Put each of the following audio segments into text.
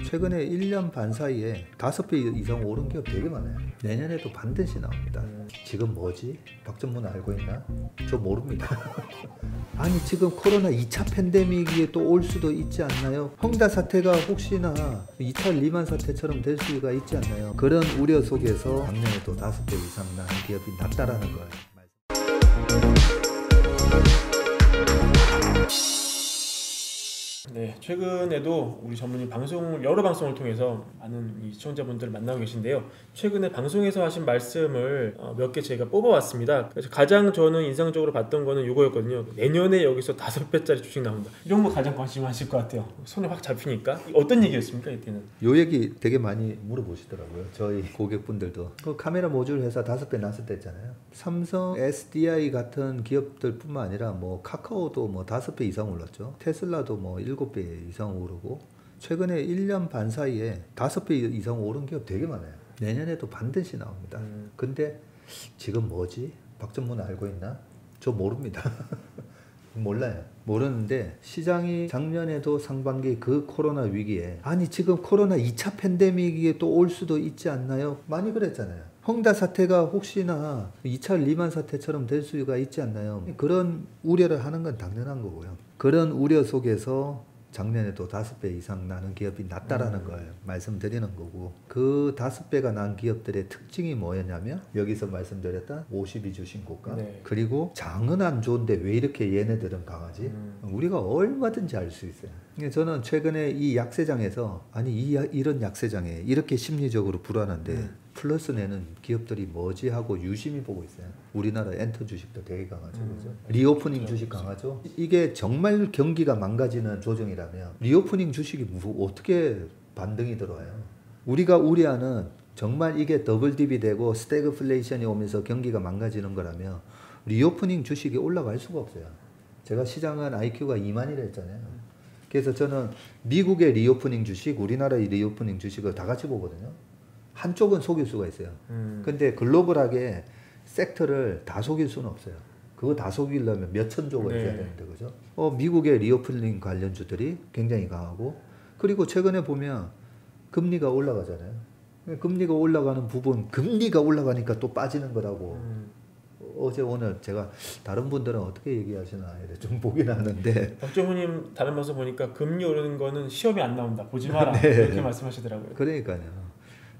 최근에 1년 반 사이에 5배 이상 오른 기업 되게 많아요. 내년에도 반드시 나옵니다. 지금 뭐지? 박전문 알고 있나? 저 모릅니다. 아니 지금 코로나 2차 팬데믹이 또 올 수도 있지 않나요? 홍다 사태가 혹시나 2차 리만 사태처럼 될 수가 있지 않나요? 그런 우려 속에서 작년에도 5배 이상 나는 기업이 낫다라는 거예요. 네, 최근에도 우리 전문의 여러 방송을 통해서 많은 이 시청자분들을 만나고 계신데요. 최근에 방송에서 하신 말씀을 몇 개 제가 뽑아왔습니다. 그래서 가장 저는 인상적으로 봤던 거는 이거였거든요. 내년에 여기서 5배짜리 주식 나온다. 이런 거 가장 관심하실 것 같아요. 손에 확 잡히니까. 어떤 얘기였습니까 이때는? 요 얘기 되게 많이 물어보시더라고요. 저희 고객분들도. 그 카메라 모듈 회사 5배 났었다 했잖아요. 삼성, SDI 같은 기업들 뿐만 아니라 뭐 카카오도 뭐 5배 이상 올랐죠. 테슬라도 뭐 7배 이상 오르고 최근에 1년 반 사이에 5배 이상 오른 기업 되게 많아요. 내년에도 반드시 나옵니다. 근데 지금 뭐지? 박전문 알고 있나? 저 모릅니다. 몰라요. 모르는데 시장이 작년에도 상반기 그 코로나 위기에 아니 지금 코로나 2차 팬데믹이 또 올 수도 있지 않나요? 많이 그랬잖아요. 홍다 사태가 혹시나 2차 리만 사태처럼 될 수가 있지 않나요? 그런 우려를 하는 건 당연한 거고요. 그런 우려 속에서 작년에도 5배 이상 나는 기업이 낫다라는 걸 말씀드리는 거고, 그 5배가 난 기업들의 특징이 뭐였냐면 여기서 말씀드렸던 52주 신고가, 네. 그리고 장은 안 좋은데 왜 이렇게 얘네들은 강하지? 우리가 얼마든지 알 수 있어요. 저는 최근에 이 약세장에서 아니 이런 약세장에 이렇게 심리적으로 불안한데 플러스 내는 기업들이 뭐지 하고 유심히 보고 있어요. 우리나라 엔터 주식도 되게 강하죠. 그죠? 리오프닝 주식 강하죠. 이게 정말 경기가 망가지는 조정이라면 리오프닝 주식이 어떻게 반등이 들어와요? 우리가 우려하는 정말 이게 더블 딥이 되고 스태그플레이션이 오면서 경기가 망가지는 거라면 리오프닝 주식이 올라갈 수가 없어요. 제가 시장은 IQ가 2만이라 했잖아요. 그래서 저는 미국의 리오프닝 주식, 우리나라의 리오프닝 주식을 다 같이 보거든요. 한쪽은 속일 수가 있어요. 근데 글로벌하게 섹터를 다 속일 수는 없어요. 그거 다 속이려면 몇천 조가 있어야 되는데, 그죠? 미국의 리오프닝 관련주들이 굉장히 강하고, 그리고 최근에 보면 금리가 올라가잖아요. 금리가 올라가는 부분, 금리가 올라가니까 또 빠지는 거라고. 어제 오늘 제가 다른 분들은 어떻게 얘기하시나 좀 보긴 하는데, 박정훈님 다른 방송 보니까 금리 오르는 거는 시험이 안 나온다, 보지 마라. 네. 이렇게 말씀하시더라고요. 그러니까요.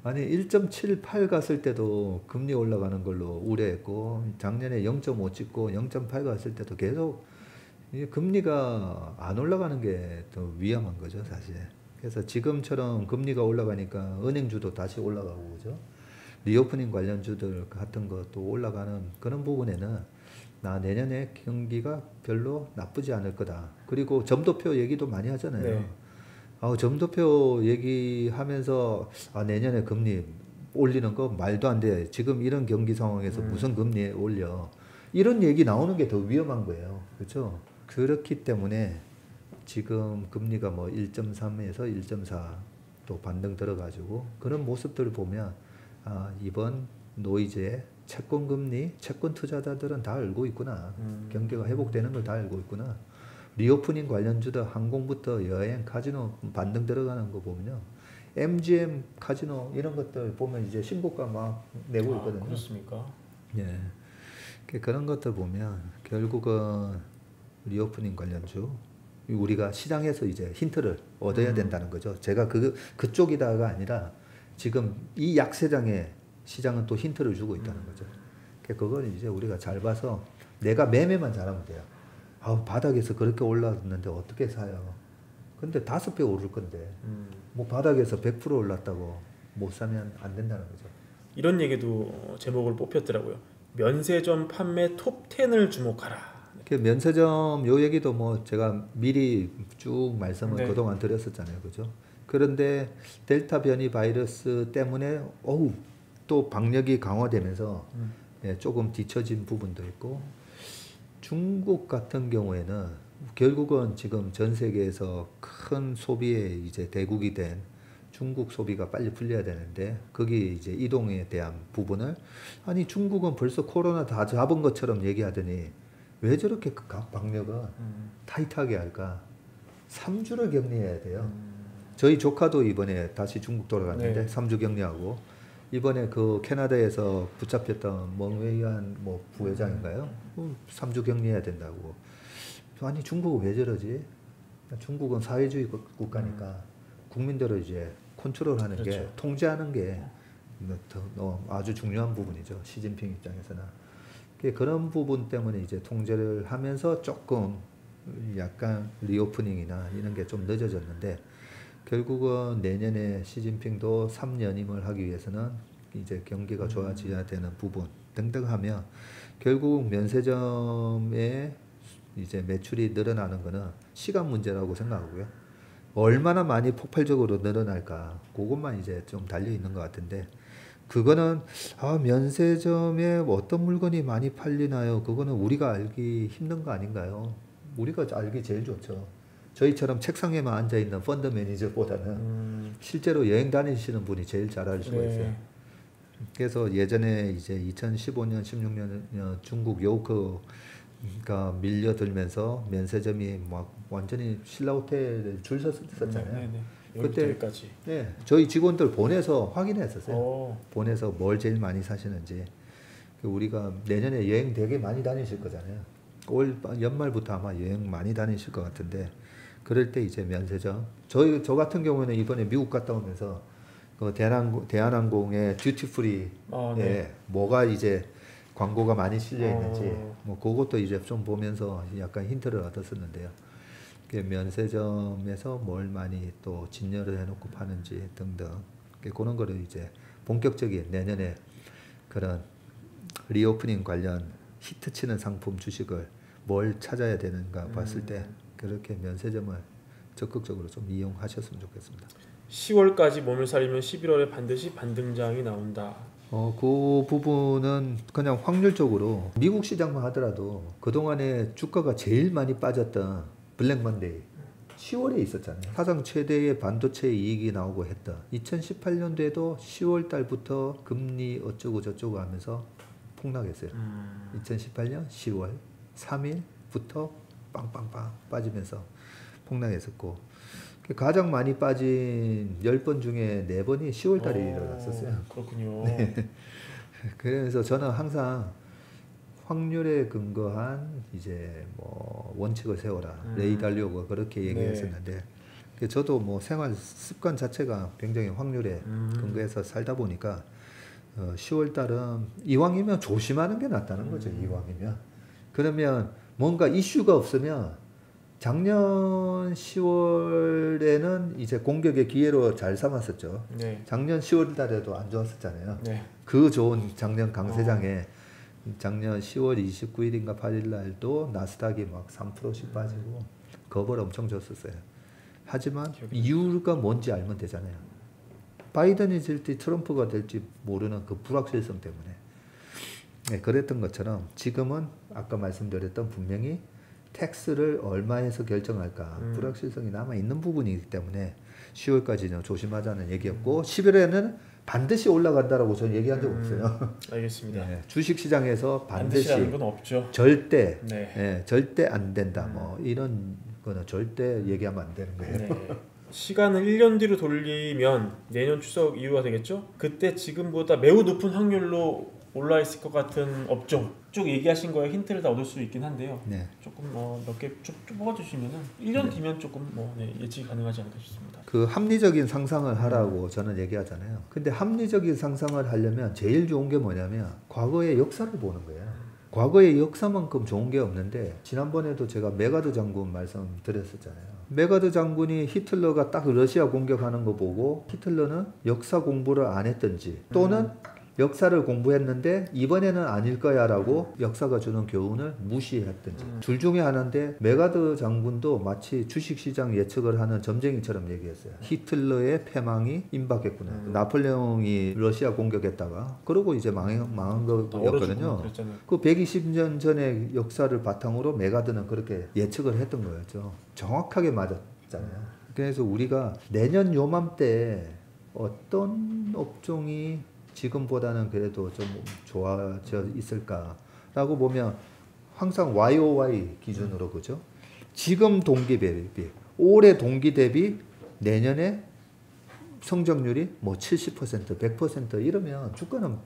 아니 1.78 갔을 때도 금리 올라가는 걸로 우려했고, 작년에 0.5 찍고 0.8 갔을 때도 계속 금리가 안 올라가는 게 더 위험한 거죠, 사실. 그래서 지금처럼 금리가 올라가니까 은행주도 다시 올라가고, 그죠? 리오프닝 관련주들 같은 것도 올라가는 그런 부분에는 나 내년에 경기가 별로 나쁘지 않을 거다. 그리고 점도표 얘기도 많이 하잖아요. 네. 점도표 얘기하면서 내년에 금리 올리는 거 말도 안 돼. 지금 이런 경기 상황에서 무슨 금리 올려. 이런 얘기 나오는 게 더 위험한 거예요. 그렇죠? 그렇기 때문에 지금 금리가 뭐 1.3에서 1.4 또 반등 들어가지고 그런 모습들을 보면 이번 노이즈의 채권 금리, 채권 투자자들은 다 알고 있구나. 경기가 회복되는 걸 다 알고 있구나. 리오프닝 관련주도 항공부터 여행, 카지노 반등 들어가는 거 보면요. MGM 카지노 이런 것들 보면 이제 신고가 막 내고 있거든요. 그렇습니까? 예. 그런 것들 보면 결국은 리오프닝 관련주, 우리가 시장에서 이제 힌트를 얻어야 된다는 거죠. 제가 그쪽이다가 아니라 지금 이 약세장에 시장은 또 힌트를 주고 있다는 거죠. 그걸 이제 우리가 잘 봐서 내가 매매만 잘하면 돼요. 바닥에서 그렇게 올랐는데 어떻게 사요? 근데 5배 오를 건데 뭐 바닥에서 100% 올랐다고 못 사면 안 된다는 거죠. 이런 얘기도 제목을 뽑혔더라고요. 면세점 판매 톱 10을 주목하라. 그 면세점 요 얘기도 뭐 제가 미리 쭉 말씀을 그동안 드렸었잖아요, 그죠? 그런데 델타 변이 바이러스 때문에 또 방역이 강화되면서 조금 뒤처진 부분도 있고, 중국 같은 경우에는 결국은 지금 전 세계에서 큰 소비의 이제 대국이 된 중국 소비가 빨리 풀려야 되는데, 거기 이제 이동에 대한 부분을 아니 중국은 벌써 코로나 다 잡은 것처럼 얘기하더니 왜 저렇게 방역은 타이트하게 할까? 3주를 격리해야 돼요. 저희 조카도 이번에 다시 중국 돌아갔는데 네. 3주 격리하고 이번에 그 캐나다에서 붙잡혔던 멍웨이안 뭐 부회장인가요? 3주 격리해야 된다고. 아니 중국은 왜 저러지? 중국은 사회주의 국가니까 국민들을 이제 컨트롤하는 게 그렇죠. 통제하는 게 아주 중요한 부분이죠. 시진핑 입장에서는. 그런 부분 때문에 이제 통제를 하면서 조금 약간 리오프닝이나 이런 게 좀 늦어졌는데 결국은 내년에 시진핑도 3년임을 하기 위해서는 이제 경기가 좋아져야 되는 부분 등등 하면 결국 면세점의 이제 매출이 늘어나는 거는 시간 문제라고 생각하고요. 얼마나 많이 폭발적으로 늘어날까 그것만 이제 좀 달려 있는 것 같은데 그거는 면세점에 어떤 물건이 많이 팔리나요? 그거는 우리가 알기 힘든 거 아닌가요? 우리가 알기 제일 좋죠. 저희처럼 책상에만 앉아 있는 펀드 매니저보다는 실제로 여행 다니시는 분이 제일 잘 알 수가 있어요. 그래서 예전에 이제 2015년, 16년 중국 요크가 밀려들면서 면세점이 막 완전히 신라 호텔에 줄 섰었잖아요. 그때까지. 네, 저희 직원들 보내서 확인했었어요. 보내서 뭘 제일 많이 사시는지. 우리가 내년에 여행 되게 많이 다니실 거잖아요. 올 연말부터 아마 여행 많이 다니실 것 같은데 그럴 때 이제 면세점. 저 같은 경우는 이번에 미국 갔다 오면서 그 대한항공의 듀티프리 뭐가 이제 광고가 많이 실려 있는지 뭐 그것도 이제 좀 보면서 약간 힌트를 얻었었는데요. 면세점에서 뭘 많이 또 진열을 해놓고 파는지 등등 그런 거를 이제 본격적인 내년에 그런 리오프닝 관련 히트치는 상품 주식을 뭘 찾아야 되는가 봤을 때 그렇게 면세점을 적극적으로 좀 이용하셨으면 좋겠습니다. 10월까지 몸을 살리면 11월에 반드시 반등장이 나온다. 그 부분은 그냥 확률적으로 미국 시장만 하더라도 그동안에 주가가 제일 많이 빠졌던 블랙 먼데이 10월에 있었잖아요. 사상 최대의 반도체 이익이 나오고 했다. 2018년도에도 10월 달부터 금리 어쩌고 저쩌고 하면서 폭락했어요. 2018년 10월 3일부터 빵빵빵 빠지면서 폭락했었고 가장 많이 빠진 10번 중에 4번이 10월 달에 일어났었어요. 그렇군요. 네. 그래서 저는 항상 확률에 근거한 이제 뭐 원칙을 세워라. 레이 달리오가 그렇게 얘기했었는데 저도 뭐 생활 습관 자체가 굉장히 확률에 근거해서 살다 보니까 10월 달은 이왕이면 조심하는 게 낫다는 거죠. 이왕이면. 그러면 뭔가 이슈가 없으면 작년 10월에는 이제 공격의 기회로 잘 삼았었죠. 작년 10월 달에도 안 좋았었잖아요. 그 좋은 작년 강세장에 작년 10월 29일인가 8일 날도 나스닥이 막 3%씩 빠지고 겁을 엄청 줬었어요. 하지만 이유가 뭔지 알면 되잖아요. 바이든이 될지 트럼프가 될지 모르는 그 불확실성 때문에 그랬던 것처럼 지금은 아까 말씀드렸던 분명히 텍스를 얼마에서 결정할까 불확실성이 남아있는 부분이기 때문에 10월까지는 조심하자는 얘기였고 11월에는 반드시 올라간다라고 저는 얘기한 적 없어요. 알겠습니다. 주식시장에서 반드시 건 없죠. 절대 절대 안 된다. 뭐 이런 거는 절대 얘기하면 안 되는 거예요. 시간을 1년 뒤로 돌리면 내년 추석 이후가 되겠죠? 그때 지금보다 매우 높은 확률로 올라 있을 것 같은 업종 쭉 얘기하신 거에 힌트를 다 얻을 수 있긴 한데요. 조금 몇 개 좀 뽑아주시면은 1년 뒤면 조금 예측이 가능하지 않을까 싶습니다. 그 합리적인 상상을 하라고 저는 얘기하잖아요. 근데 합리적인 상상을 하려면 제일 좋은 게 뭐냐면 과거의 역사를 보는 거예요. 과거의 역사만큼 좋은 게 없는데 지난번에도 제가 메가드 장군 말씀드렸었잖아요. 메가드 장군이 히틀러가 딱 러시아 공격하는 거 보고 히틀러는 역사 공부를 안 했던지 또는 역사를 공부했는데 이번에는 아닐 거야 라고 역사가 주는 교훈을 무시했던지 둘 중에 하나인데 메가드 장군도 마치 주식시장 예측을 하는 점쟁이처럼 얘기했어요. 히틀러의 패망이 임박했구나. 나폴레옹이 러시아 공격했다가 그러고 이제 망한 거였거든요. 그 120년 전의 역사를 바탕으로 메가드는 그렇게 예측을 했던 거였죠. 정확하게 맞았잖아요. 그래서 우리가 내년 요맘때 어떤 업종이 지금보다는 그래도 좀 좋아져 있을까라고 보면 항상 YOY 기준으로 그죠? 지금 동기 대비 올해 동기 대비 내년에 성장률이 뭐 70%, 100% 이러면 주가는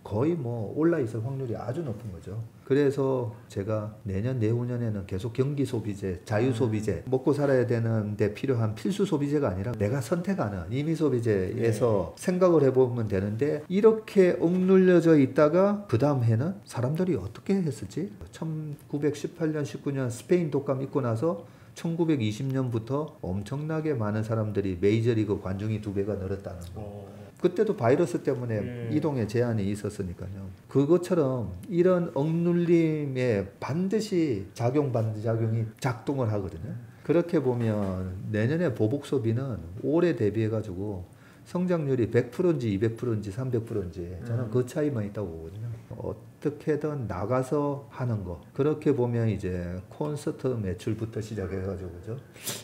거의 뭐 올라 있을 확률이 아주 높은 거죠. 그래서 제가 내년 내후년에는 계속 경기 소비재, 자유 소비재, 먹고 살아야 되는데 필요한 필수 소비재가 아니라 내가 선택하는 임의 소비재에서 생각을 해보면 되는데, 이렇게 억눌려져 있다가 그 다음 해는 사람들이 어떻게 했을지, 1918년 19년 스페인 독감 있고 나서 1920년부터 엄청나게 많은 사람들이 메이저리그 관중이 2배가 늘었다는 거. 그때도 바이러스 때문에 이동에 제한이 있었으니까요. 그것처럼 이런 억눌림에 반드시 작용 반작용이 작동을 하거든요. 그렇게 보면 내년에 보복 소비는 올해 대비해 가지고 성장률이 100%인지 200%인지 300%인지 저는 그 차이만 있다고 보거든요. 어떻게든 나가서 하는 거. 그렇게 보면 이제 콘서트 매출부터 시작해가지고, 그죠?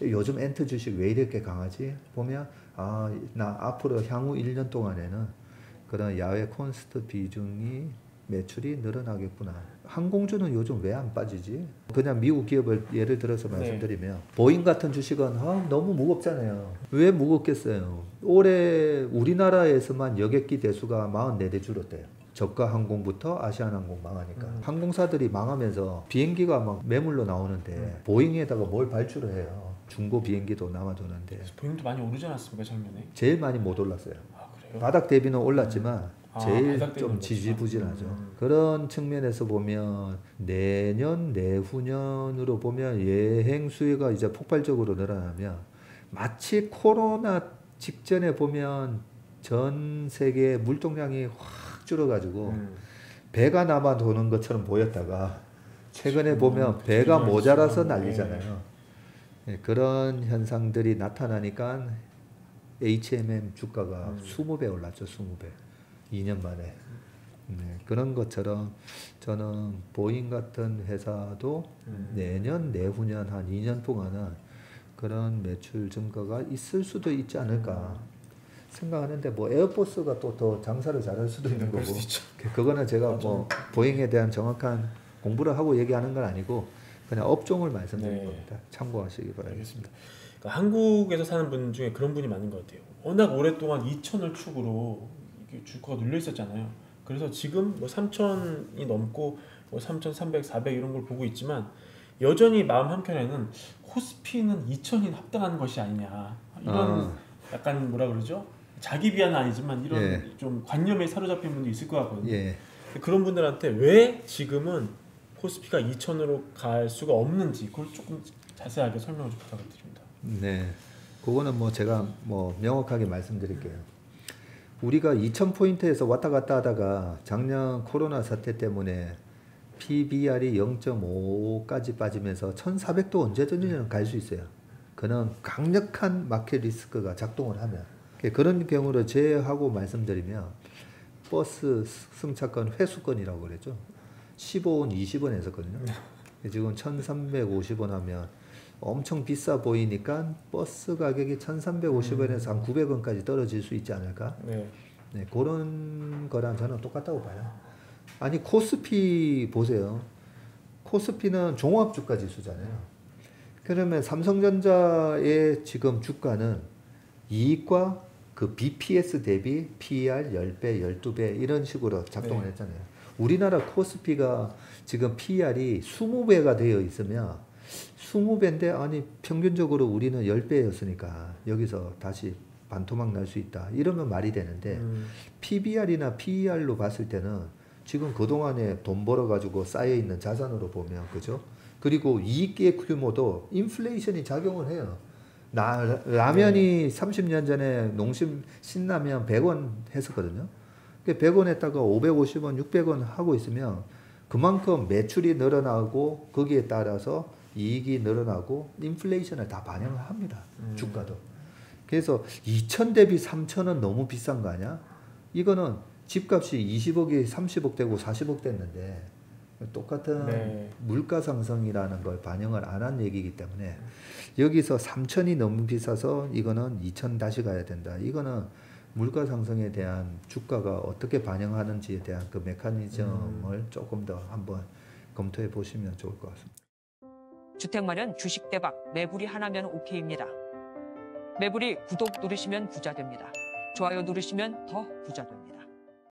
요즘 엔트 주식 왜 이렇게 강하지? 보면 나 앞으로 향후 1년 동안에는 그런 야외 콘서트 비중이 매출이 늘어나겠구나. 항공주는 요즘 왜 안 빠지지? 그냥 미국 기업을 예를 들어서 말씀드리면 보잉 같은 주식은 너무 무겁잖아요. 왜 무겁겠어요? 올해 우리나라에서만 여객기 대수가 44대 줄었대요. 저가 항공부터 아시아나항공 망하니까. 항공사들이 망하면서 비행기가 막 매물로 나오는데 보잉에다가 뭘 발주를 해요. 중고 비행기도 남아도는데. 보잉도 많이 오르지 않았습니까 작년에? 제일 많이 못 올랐어요. 그래요? 바닥 대비는 올랐지만 제일 바닥 좀 대비는 지지부진하죠. 그런 측면에서 보면 내년 내후년으로 보면 여행 수요가 이제 폭발적으로 늘어나면, 마치 코로나 직전에 보면 전 세계 물동량이 확 줄어가지고 배가 남아 도는 것처럼 보였다가 최근에 보면 배가 모자라서 난리잖아요. 그런 현상들이 나타나니까 HMM 주가가 20배 올랐죠. 20배. 2년 만에. 그런 것처럼 저는 보잉 같은 회사도 내년 내후년 한 2년 동안은 그런 매출 증가가 있을 수도 있지 않을까 생각하는데, 뭐 에어포스가 또 더 장사를 잘할 수도 있는 거고, 그거는 제가 뭐 보잉에 대한 정확한 공부를 하고 얘기하는 건 아니고 그냥 업종을 말씀드린 겁니다. 참고하시기 바라겠습니다. 그러니까 한국에서 사는 분 중에 그런 분이 많은 것 같아요. 워낙 오랫동안 2,000을 축으로 이게 주가가 눌려 있었잖아요. 그래서 지금 뭐 3,000이 넘고 뭐 3,300, 400 이런 걸 보고 있지만, 여전히 마음 한켠에는 코스피는 2,000이 합당한 것이 아니냐, 이런 약간 뭐라 그러죠? 자기 비하는 아니지만 이런 좀 관념에 사로잡힌 분도 있을 것 같거든요. 그런 분들한테 왜 지금은 코스피가 2,000으로 갈 수가 없는지 그걸 조금 자세하게 설명을 좀 부탁드립니다. 네, 그거는 뭐 제가 뭐 명확하게 말씀드릴게요. 우리가 2,000포인트에서 왔다 갔다 하다가 작년 코로나 사태 때문에 PBR이 0.5까지 빠지면서 1,400도 언제든지 갈 수 있어요. 그는 강력한 마켓 리스크가 작동을 하면. 그런 경우를 제외하고 말씀드리면 버스 승차권 회수권이라고 그랬죠. 15원, 20원 했었거든요. 지금 1,350원 하면 엄청 비싸 보이니까 버스 가격이 1,350원에서 한 900원까지 떨어질 수 있지 않을까? 그런 거랑 저는 똑같다고 봐요. 아니 코스피 보세요. 코스피는 종합주가 지수잖아요. 그러면 삼성전자의 지금 주가는 이익과 그 BPS 대비 PER 10배, 12배 이런 식으로 작동을 했잖아요. 우리나라 코스피가 지금 PER이 20배가 되어 있으면 20배인데 아니 평균적으로 우리는 10배였으니까 여기서 다시 반토막 날 수 있다. 이러면 말이 되는데 PBR이나 PER로 봤을 때는 지금 그동안에 돈 벌어가지고 쌓여있는 자산으로 보면, 그죠? 그리고 이익의 규모도 인플레이션이 작용을 해요. 라면이 30년 전에 농심 신라면 100원 했었거든요. 100원 했다가 550원, 600원 하고 있으면 그만큼 매출이 늘어나고 거기에 따라서 이익이 늘어나고 인플레이션을 다 반영을 합니다. 주가도. 그래서 2,000 대비 3,000은 너무 비싼 거 아니야? 이거는 집값이 20억이 30억 되고 40억 됐는데 똑같은 물가 상승이라는 걸 반영을 안 한 얘기이기 때문에 여기서 3,000이 너무 비싸서 이거는 2,000 다시 가야 된다. 이거는 물가 상승에 대한 주가가 어떻게 반영하는지에 대한 그 메커니즘을 조금 더 한번 검토해 보시면 좋을 것 같습니다. 주택 마련 주식 대박 매불이 하나면 오케이입니다. 매부리 구독 누르시면 부자 됩니다. 좋아요 누르시면 더 부자 됩니다.